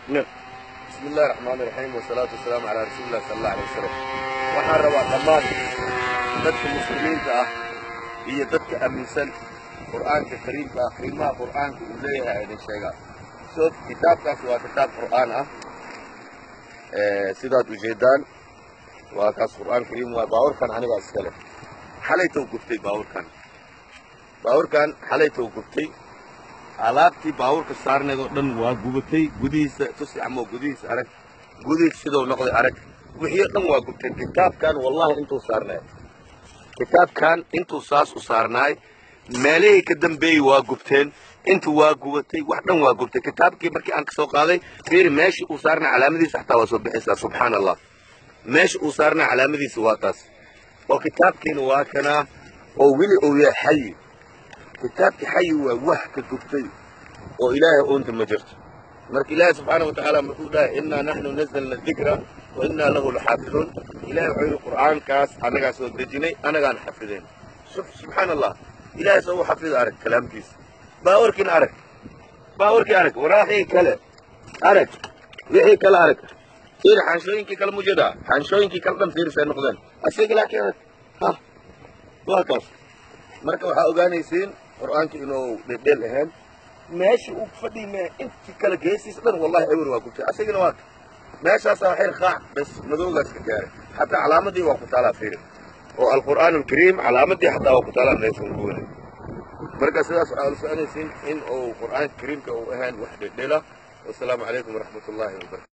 نعم. بسم الله الرحمن الرحيم والصلاة والسلام على رسول الله صلى الله عليه وسلم. waxaan rabaa dhammaan dadka muslimiinta ah iyo dadka aaminsan qur'aanka kariimka ah qiimaha qur'aanka uu leeyahay idin sheegaa. soo kitaabkaas waa kitaab qur'aan ah sidaad u jeedaan waa kaas qur'aan kariim waa baawarkan aniga iskale xalaytoo gubtay baawarkan xalaytoo gubtay alaabtii baawarka saarneed oo dhan waa gubatay gudihiisa tusi ama gudihiisa arag gudihiisa sidoo noqday arag wixii dhan waa gubtay kitaabkan wallahi intuu saas u saarnaay meelihii ka dambeeyey waa gubteen intu waa gubatay wax dhan waa gubtay kitaabkii markii aan ka soo qaaday fiiri meeshii uu saarnaa calaamadiisa xataa waa soo bixaysaa subxaan allah meesha uu saarnaa calaamadiisa waa taas oo kitaabkiina waa kanaa oo weli uu yahay xayi kitaabkii xayi waa wax ka gubtay oo ilaahay uunta ma jirto marka ilaahay subxaanahu watacaala markuu dhahay innaa naxnu nazalna dikra wa innaa lahu laxaafiduun ilaahay wuxuu yidhi qur'aankaas annagaa soo dejinay annagaan xafideen subxaan allah ilaahay soo u xafida arag kalaamkiisa baawarkiina arag waraaqii kale arag wixii kale arag fiiri xaanshooyinkii kale mujadaa xaanshooyinkii kale dhan fiirisay noqdeen asiga laakiin arag waa kaas marka waxaa ogaanaysiin qur'aanka inuu dhedhel ahayn meeshii uu fadhiime intii kale geesiisa dhan wallahi ewer waa gubtay asigana waa meeshaasaa xir qaac bas madowgaas ka gaaray xataa calaamadii waa ku taalaa fiiri oo alqur'aan alkariim calaamadii xataa waa ku taalaa meesha ugu weynay marka sidaas waxaa la soconaysiin in uu qur'aanka kariimka uu ahayn wax dhedhela wasalaamu calaykum waraxmat ullaahi wabarakatu